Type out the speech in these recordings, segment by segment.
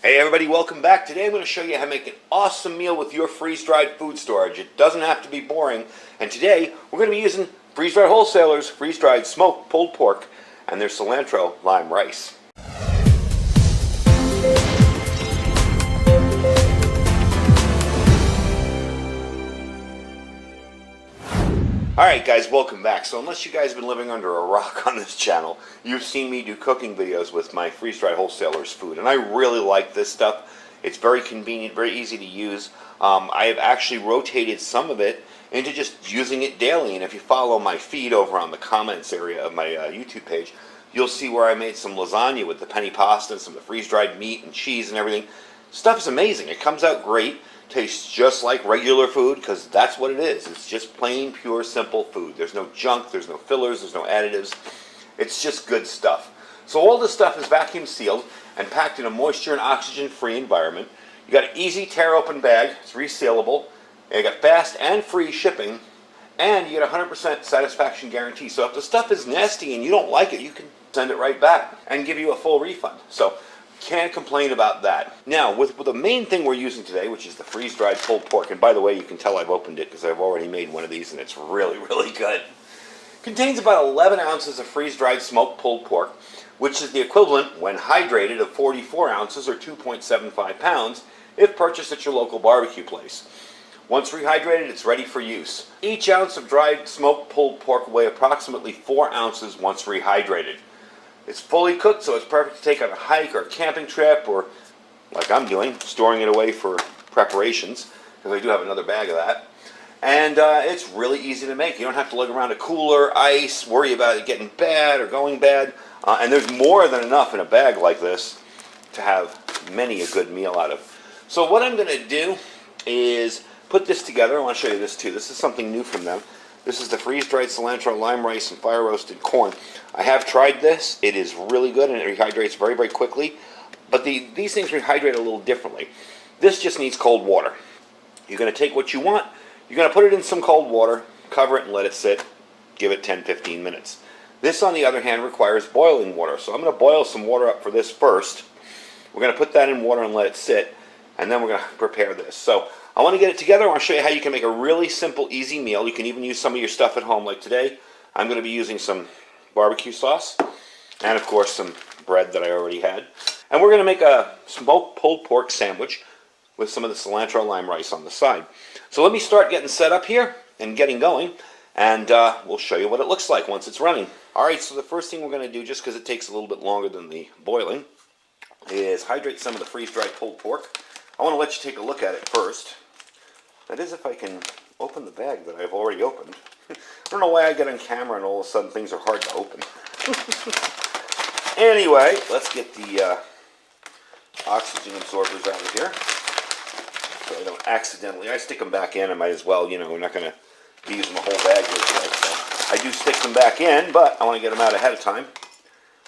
Hey everybody, welcome back. Today I'm going to show you how to make an awesome meal with your freeze-dried food storage. It doesn't have to be boring. And today we're going to be using freeze-dried Wholesalers, freeze-dried smoked pulled pork, and their cilantro lime rice. Alright guys, welcome back. So unless you guys have been living under a rock on this channel, you've seen me do cooking videos with my freeze-dried Wholesalers food. And I really like this stuff. It's very convenient, very easy to use. I have actually rotated some of it into just using it daily. And if you follow my feed over on the comments area of my YouTube page, you'll see where I made some lasagna with the penny pasta and some of the freeze-dried meat and cheese and everything. Stuff is amazing. It comes out great. Tastes just like regular food because that's what it is. It's just plain, pure, simple food. There's no junk, there's no fillers, there's no additives. It's just good stuff. So all this stuff is vacuum sealed and packed in a moisture and oxygen free environment. You got an easy tear open bag, it's resealable, and you got fast and free shipping, and you get a 100% satisfaction guarantee. So if the stuff is nasty and you don't like it, you can send it right back and give you a full refund. So can't complain about that. Now, with the main thing we're using today, which is the freeze-dried pulled pork, and by the way, you can tell I've opened it because I've already made one of these and it's really, really good. Contains about 11 ounces of freeze-dried smoked pulled pork, which is the equivalent, when hydrated, of 44 ounces or 2.75 pounds if purchased at your local barbecue place. Once rehydrated, it's ready for use. Each ounce of dried smoked pulled pork will weigh approximately 4 ounces once rehydrated. It's fully cooked, so it's perfect to take on a hike or a camping trip, or, like I'm doing, storing it away for preparations, because I do have another bag of that. And it's really easy to make. You don't have to lug around a cooler, ice, worry about it getting bad or going bad. And there's more than enough in a bag like this to have many a good meal out of. So what I'm going to do is put this together. I want to show you this too. This is something new from them. This is the freeze-dried cilantro, lime rice, and fire-roasted corn. I have tried this. It is really good, and it rehydrates very, very quickly. But these things rehydrate a little differently. This just needs cold water. You're going to take what you want. You're going to put it in some cold water, cover it, and let it sit. Give it 10-15 minutes. This, on the other hand, requires boiling water. So I'm going to boil some water up for this first. We're going to put that in water and let it sit. And then we're going to prepare this. So I want to get it together. I want to show you how you can make a really simple, easy meal. You can even use some of your stuff at home. Like today, I'm going to be using some barbecue sauce and, of course, some bread that I already had. And we're going to make a smoked pulled pork sandwich with some of the cilantro lime rice on the side. So let me start getting set up here and getting going, and we'll show you what it looks like once it's running. All right, so the first thing we're going to do, just because it takes a little bit longer than the boiling, is hydrate some of the freeze-dried pulled pork. I want to let you take a look at it first. That is, if I can open the bag that I've already opened. I don't know why I get on camera and all of a sudden things are hard to open. Anyway, let's get the oxygen absorbers out of here so I don't accidentally. I stick them back in. I might as well, we're not going to be using the whole bag here today. So I do stick them back in, but I want to get them out ahead of time.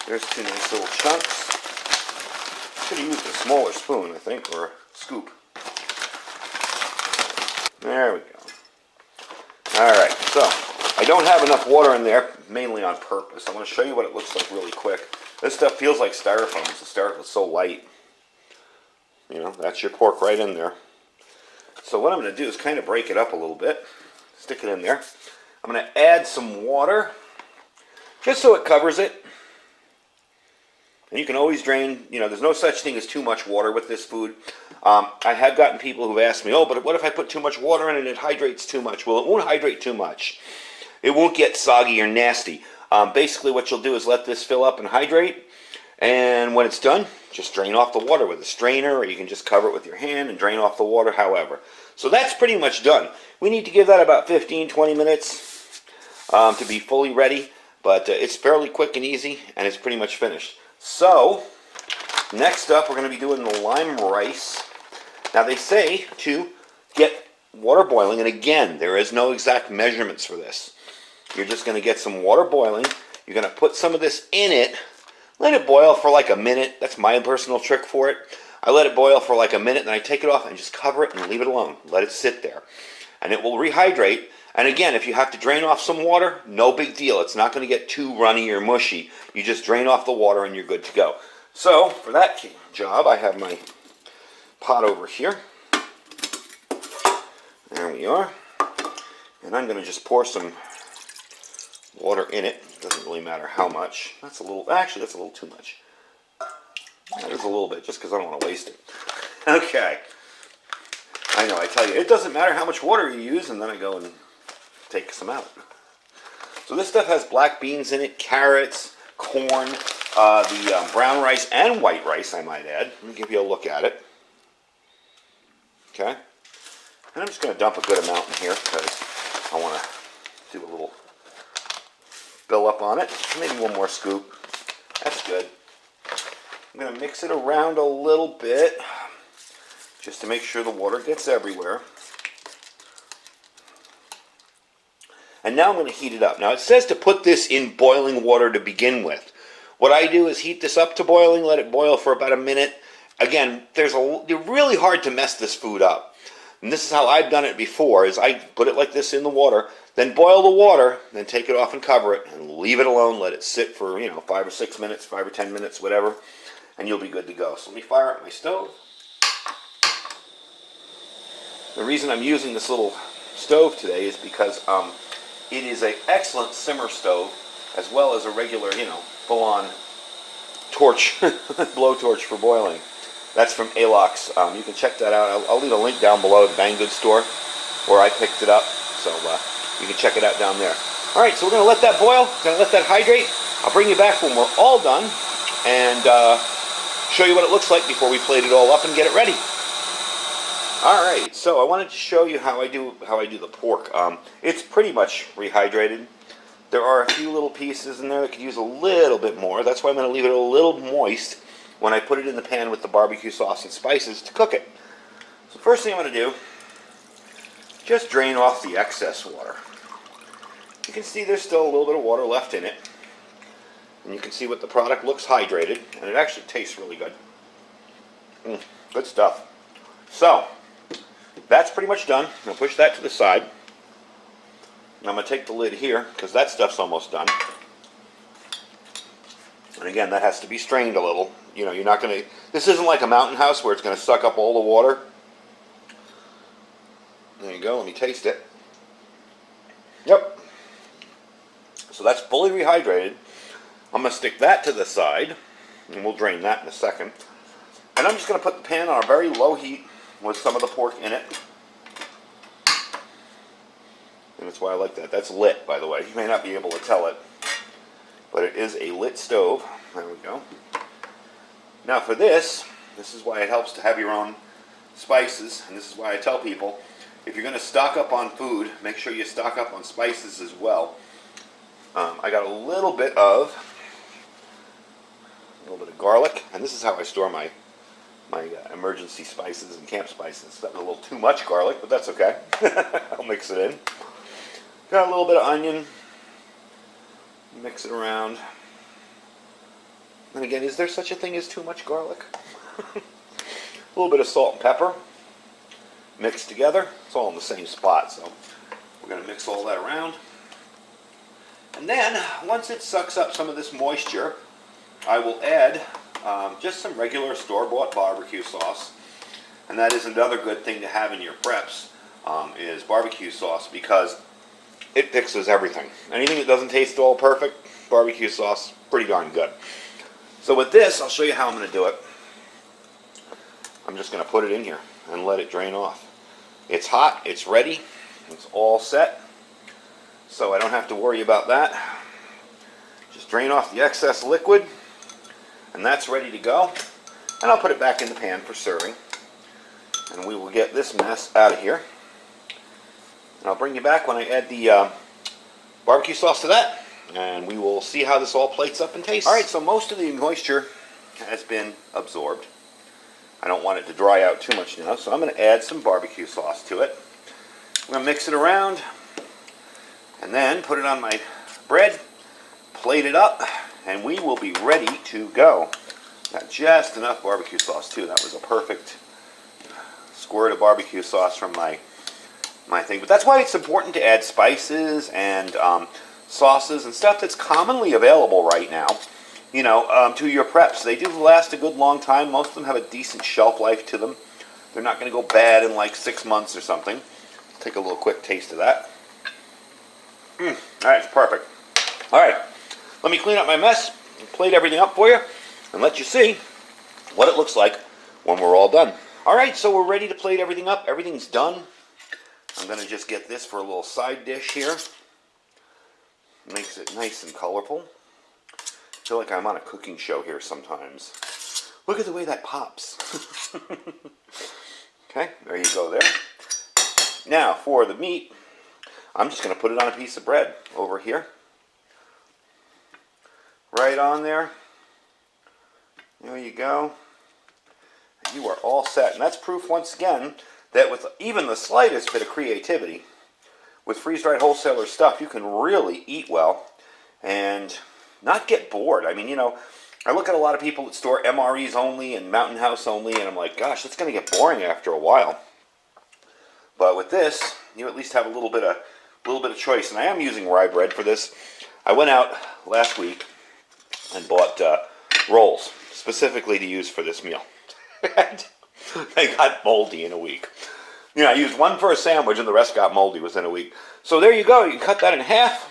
There's two nice little chunks. Should have used a smaller spoon, I think, or a scoop. There we go. Alright, so I don't have enough water in there, mainly on purpose. I'm going to show you what it looks like really quick. This stuff feels like styrofoam. The styrofoam is so light. That's your pork right in there. So what I'm going to do is kind of break it up a little bit. Stick it in there. I'm going to add some water, just so it covers it. And you can always drain, there's no such thing as too much water with this food. I have gotten people who've asked me, but what if I put too much water in it and it hydrates too much? Well, it won't hydrate too much. It won't get soggy or nasty. Basically what you'll do is let this fill up and hydrate, and when it's done, just drain off the water with a strainer, or you can just cover it with your hand and drain off the water, however. So that's pretty much done. We need to give that about 15-20 minutes to be fully ready, but it's fairly quick and easy, and it's pretty much finished. So, next up, we're going to be doing the lime rice. Now, they say to get water boiling, and again, there is no exact measurements for this. You're just going to get some water boiling. You're going to put some of this in it. Let it boil for like a minute. That's my personal trick for it. I let it boil for like a minute, then I take it off and just cover it and leave it alone. Let it sit there. And it will rehydrate. And again, if you have to drain off some water, no big deal. It's not going to get too runny or mushy. You just drain off the water and you're good to go. So, for that job, I have my pot over here. There we are. And I'm going to just pour some water in it. Doesn't really matter how much. That's a little, actually that's a little too much. That is a little bit, just because I don't want to waste it. Okay. I know, I tell you, it doesn't matter how much water you use, and then I go and take some out. So this stuff has black beans in it, carrots, corn, the brown rice and white rice, I might add. Let me give you a look at it. Okay. And I'm just going to dump a good amount in here because I want to do a little fill up on it. Maybe one more scoop. That's good. I'm going to mix it around a little bit just to make sure the water gets everywhere. And now I'm going to heat it up. Now it says to put this in boiling water to begin with. What I do is heat this up to boiling, let it boil for about a minute. Again, they're really hard to mess this food up. And this is how I've done it before, is I put it like this in the water, then boil the water, then take it off and cover it, and leave it alone, let it sit for, 5 or 6 minutes, 5 or 10 minutes, whatever, and you'll be good to go. So let me fire up my stove. The reason I'm using this little stove today is because it is an excellent simmer stove, as well as a regular, full-on torch, blowtorch for boiling. That's from Alox. You can check that out. I'll leave a link down below, the Bang Goods store, where I picked it up. So you can check it out down there. All right, so we're going to let that boil. Going to let that hydrate. I'll bring you back when we're all done and show you what it looks like before we plate it all up and get it ready. All right, so I wanted to show you how I do the pork. It's pretty much rehydrated. There are a few little pieces in there that could use a little bit more. That's why I'm going to leave it a little moist when I put it in the pan with the barbecue sauce and spices to cook it. So first thing I'm going to do, just drain off the excess water. You can see there's still a little bit of water left in it. And you can see what the product looks hydrated, and it actually tastes really good. Good stuff. So, that's pretty much done. I'm going to push that to the side. And I'm going to take the lid here, because that stuff's almost done. And again, that has to be strained a little. You're not going to, this isn't like a mountain house where it's going to suck up all the water. There you go, let me taste it. Yep. So that's fully rehydrated. I'm going to stick that to the side, and we'll drain that in a second. And I'm just going to put the pan on a very low heat with some of the pork in it. And that's why I like that. That's lit, by the way. You may not be able to tell it, but it is a lit stove. There we go. Now for this is why it helps to have your own spices, and this is why I tell people, if you're going to stock up on food, make sure you stock up on spices as well. I got a little bit of garlic, and this is how I store my emergency spices and camp spices. That was a little too much garlic, but that's okay. I'll mix it in. Got a little bit of onion. Mix it around. And again, is there such a thing as too much garlic? A little bit of salt and pepper. Mixed together. It's all in the same spot, so we're going to mix all that around. And then, once it sucks up some of this moisture, I will add just some regular store-bought barbecue sauce. And that is another good thing to have in your preps, is barbecue sauce, because it fixes everything. Anything that doesn't taste all perfect, barbecue sauce, pretty darn good. So with this, I'll show you how I'm going to do it. I'm just going to put it in here and let it drain off. It's hot, it's ready, it's all set, so I don't have to worry about that. Just drain off the excess liquid, and that's ready to go. And I'll put it back in the pan for serving. And we will get this mess out of here. And I'll bring you back when I add the barbecue sauce to that, and we will see how this all plates up and tastes. Alright, so most of the moisture has been absorbed. I don't want it to dry out too much now, so I'm going to add some barbecue sauce to it. I'm going to mix it around, and then put it on my bread, plate it up, and we will be ready to go. Got just enough barbecue sauce too. That was a perfect squirt of barbecue sauce from my thing. But that's why it's important to add spices and sauces and stuff that's commonly available right now, to your preps. They do last a good long time. Most of them have a decent shelf life to them. They're not going to go bad in like 6 months or something. Take a little quick taste of that. All right, it's perfect. All right, let me clean up my mess, plate everything up for you, and let you see what it looks like when we're all done. All right, so we're ready to plate everything up. Everything's done. I'm going to just get this for a little side dish here. Makes it nice and colorful. I feel like I'm on a cooking show here sometimes. Look at the way that pops. Okay, there you go there. Now, for the meat, I'm just going to put it on a piece of bread over here. Right on there. There you go. You are all set. And that's proof, once again, that with even the slightest bit of creativity, with freeze-dried wholesaler stuff, you can really eat well and not get bored. I mean, you know, I look at a lot of people that store MREs only and Mountain House only, and I'm like, gosh, that's going to get boring after a while. But with this, you at least have a little bit of choice. And I am using rye bread for this. I went out last week and bought rolls specifically to use for this meal. They got moldy in a week. You know, I used one for a sandwich and the rest got moldy within a week. So there you go. You can cut that in half.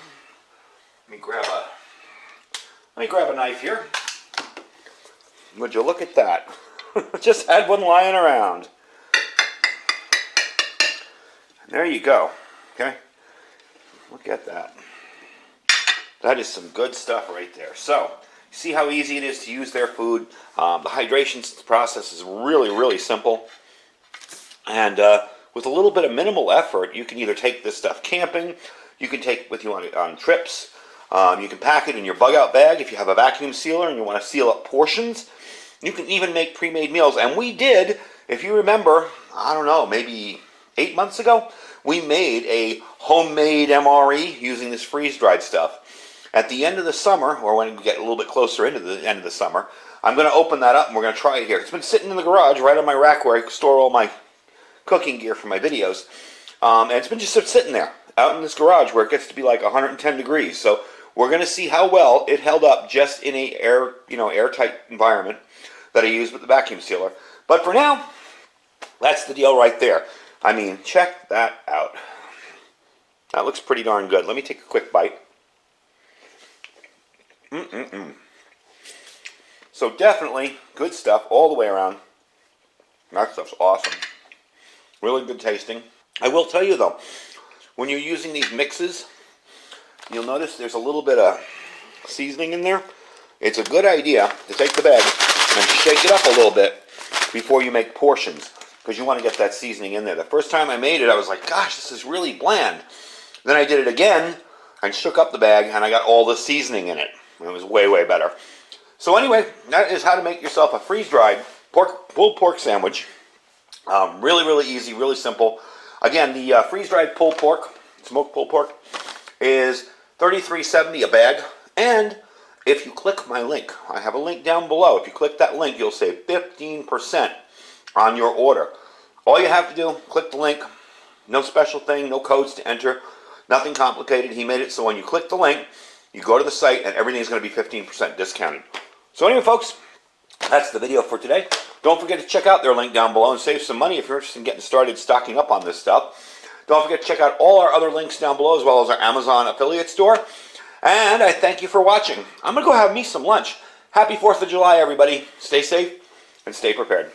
Let me grab a knife here. Would you look at that? Just had one lying around. And there you go. Okay? Look at that. That is some good stuff right there. So, see how easy it is to use their food. The hydration process is really, really simple. And with a little bit of minimal effort, you can either take this stuff camping, you can take it with you on trips, you can pack it in your bug-out bag if you have a vacuum sealer and you want to seal up portions. You can even make pre-made meals. And we did, if you remember, I don't know, maybe 8 months ago, we made a homemade MRE using this freeze-dried stuff. At the end of the summer, or when we get a little bit closer into the end of the summer, I'm going to open that up and we're going to try it here. It's been sitting in the garage right on my rack where I store all my cooking gear for my videos. And it's been just sitting there out in this garage where it gets to be like 110 degrees. So we're going to see how well it held up just in a airtight environment that I used with the vacuum sealer. But for now, that's the deal right there. I mean, check that out. That looks pretty darn good. Let me take a quick bite. So definitely good stuff all the way around. That stuff's awesome. Really good tasting. I will tell you though, when you're using these mixes, you'll notice there's a little bit of seasoning in there. It's a good idea to take the bag and shake it up a little bit before you make portions, because you want to get that seasoning in there. The first time I made it, I was like, gosh, this is really bland. Then I did it again and shook up the bag and I got all the seasoning in it. It was way, way better. So anyway, that is how to make yourself a freeze-dried pulled pork sandwich. Really, really easy, really simple. Again, the freeze-dried pulled pork, smoked pulled pork, is $33.70 a bag. And if you click my link, I have a link down below. If you click that link, you'll save 15% on your order. All you have to do, click the link. No special thing, no codes to enter, nothing complicated. He made it so when you click the link, you go to the site and everything's going to be 15% discounted. So anyway, folks, that's the video for today. Don't forget to check out their link down below and save some money if you're interested in getting started stocking up on this stuff. Don't forget to check out all our other links down below, as well as our Amazon affiliate store. And I thank you for watching. I'm going to go have me some lunch. Happy 4th of July, everybody. Stay safe and stay prepared.